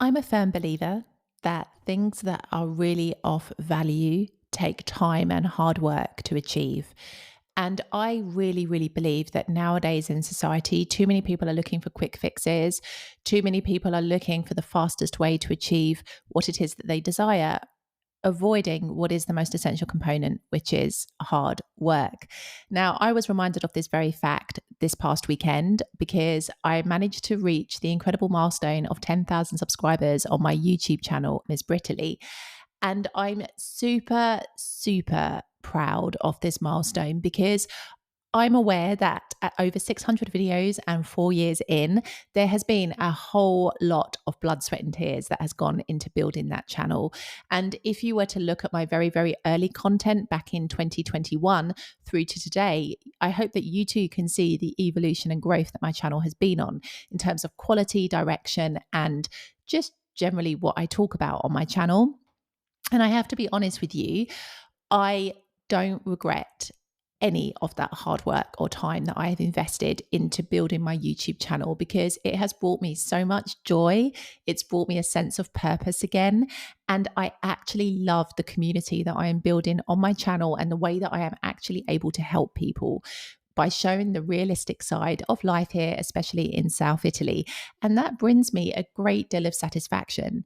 I'm a firm believer that things that are really of value take time and hard work to achieve. And I really, really believe that nowadays in society, too many people are looking for quick fixes. Too many people are looking for the fastest way to achieve what it is that they desire, avoiding what is the most essential component, which is hard work. Now, I was reminded of this very fact this past weekend because I managed to reach the incredible milestone of 10,000 subscribers on my YouTube channel, Ms. Brittany. And I'm super, super proud of this milestone because I'm aware that at over 600 videos and 4 years in, there has been a whole lot of blood, sweat, and tears that has gone into building that channel. And if you were to look at my very, very early content back in 2021 through to today, I hope that you too can see the evolution and growth that my channel has been on in terms of quality, direction, and just generally what I talk about on my channel. And I have to be honest with you, I don't regret any of that hard work or time that I have invested into building my YouTube channel because it has brought me so much joy. It's brought me a sense of purpose again. And I actually love the community that I am building on my channel and the way that I am actually able to help people by showing the realistic side of life here, especially in South Italy. And that brings me a great deal of satisfaction.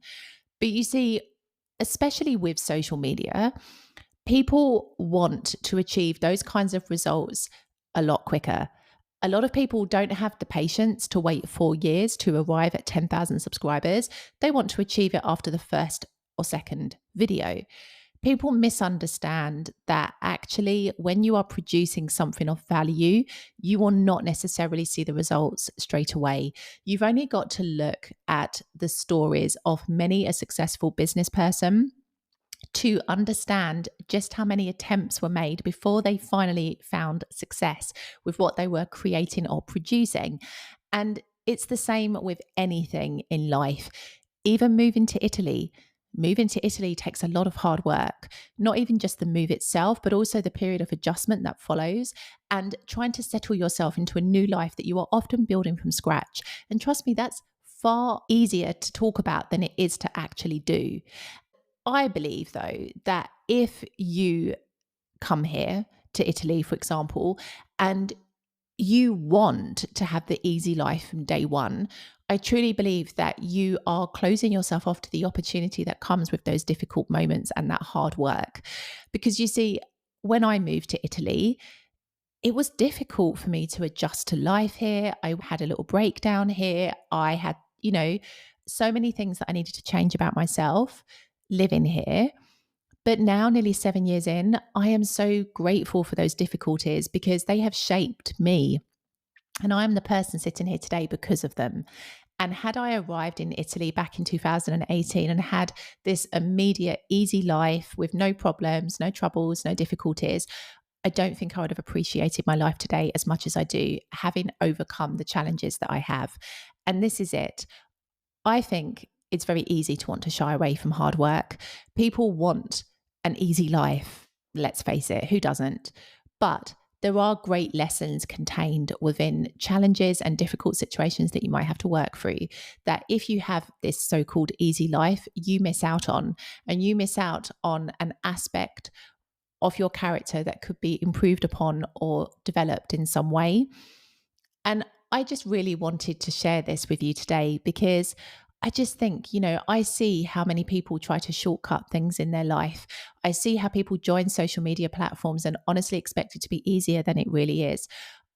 But you see, especially with social media, people want to achieve those kinds of results a lot quicker. A lot of people don't have the patience to wait 4 years to arrive at 10,000 subscribers. They want to achieve it after the first or second video. People misunderstand that actually, when you are producing something of value, you will not necessarily see the results straight away. You've only got to look at the stories of many a successful business person to understand just how many attempts were made before they finally found success with what they were creating or producing. And it's the same with anything in life. Even moving to Italy. Moving to Italy takes a lot of hard work, not even just the move itself, but also the period of adjustment that follows and trying to settle yourself into a new life that you are often building from scratch. And trust me, that's far easier to talk about than it is to actually do. I believe, though, that if you come here to Italy, for example, and you want to have the easy life from day one, I truly believe that you are closing yourself off to the opportunity that comes with those difficult moments and that hard work. Because you see, when I moved to Italy, it was difficult for me to adjust to life here. I had a little breakdown here. I had, so many things that I needed to change about myself living here. But now, nearly 7 years in, I am so grateful for those difficulties because they have shaped me. And I am the person sitting here today because of them. And had I arrived in Italy back in 2018 and had this immediate, easy life with no problems, no troubles, no difficulties, I don't think I would have appreciated my life today as much as I do, having overcome the challenges that I have. And this is it. I think it's very easy to want to shy away from hard work. People want an easy life. Let's face it, who doesn't? But there are great lessons contained within challenges and difficult situations that you might have to work through that if you have this so-called easy life, you miss out on. And you miss out on an aspect of your character that could be improved upon or developed in some way. And I just really wanted to share this with you today because I just think, I see how many people try to shortcut things in their life. I see how people join social media platforms and honestly expect it to be easier than it really is.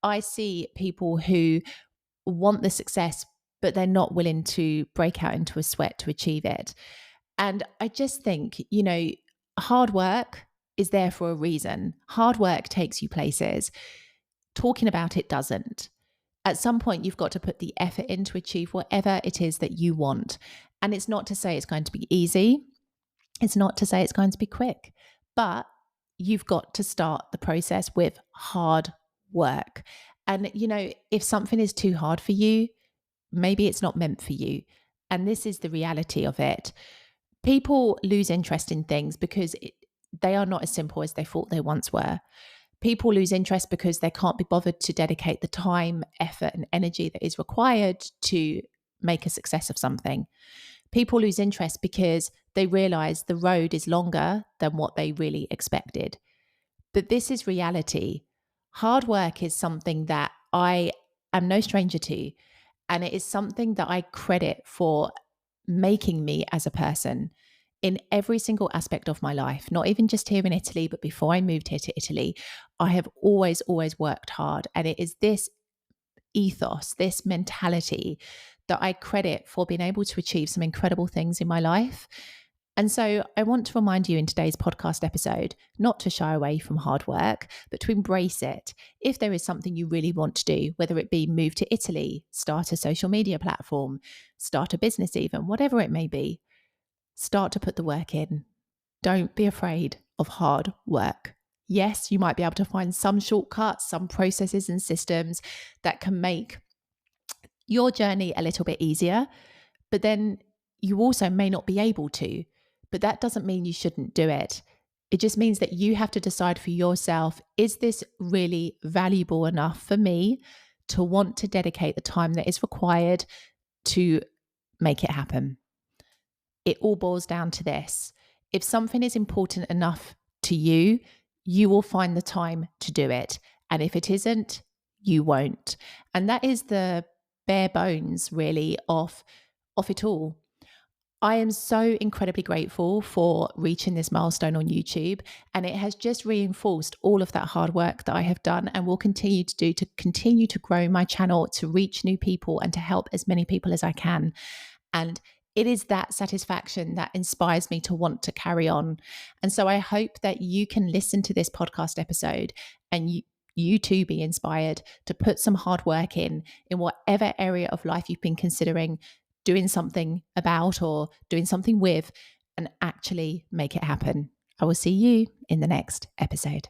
I see people who want the success, but they're not willing to break out into a sweat to achieve it. And I just think, hard work is there for a reason. Hard work takes you places. Talking about it doesn't. At some point, you've got to put the effort in to achieve whatever it is that you want. And it's not to say it's going to be easy. It's not to say it's going to be quick, but you've got to start the process with hard work. And, if something is too hard for you, maybe it's not meant for you. And this is the reality of it. People lose interest in things because they are not as simple as they thought they once were. People lose interest because they can't be bothered to dedicate the time, effort, and energy that is required to make a success of something. People lose interest because they realize the road is longer than what they really expected. But this is reality. Hard work is something that I am no stranger to, and it is something that I credit for making me as a person in every single aspect of my life, not even just here in Italy, but before I moved here to Italy. I have always worked hard. And it is this ethos, this mentality that I credit for being able to achieve some incredible things in my life. And so I want to remind you in today's podcast episode not to shy away from hard work, but to embrace it. If there is something you really want to do, whether it be move to Italy, start a social media platform, start a business even, whatever it may be, start to put the work in. Don't be afraid of hard work. Yes, you might be able to find some shortcuts, some processes and systems that can make your journey a little bit easier, but then you also may not be able to. But that doesn't mean you shouldn't do it. It just means that you have to decide for yourself, is this really valuable enough for me to want to dedicate the time that is required to make it happen? It all boils down to this. If something is important enough to you, you will find the time to do it. And if it isn't, you won't. And that is the bare bones, really, of it all. I am so incredibly grateful for reaching this milestone on YouTube, and it has just reinforced all of that hard work that I have done and will continue to do to continue to grow my channel, to reach new people and to help as many people as I can. And it is that satisfaction that inspires me to want to carry on. And so I hope that you can listen to this podcast episode and you too be inspired to put some hard work in whatever area of life you've been considering doing something about or doing something with, and actually make it happen. I will see you in the next episode.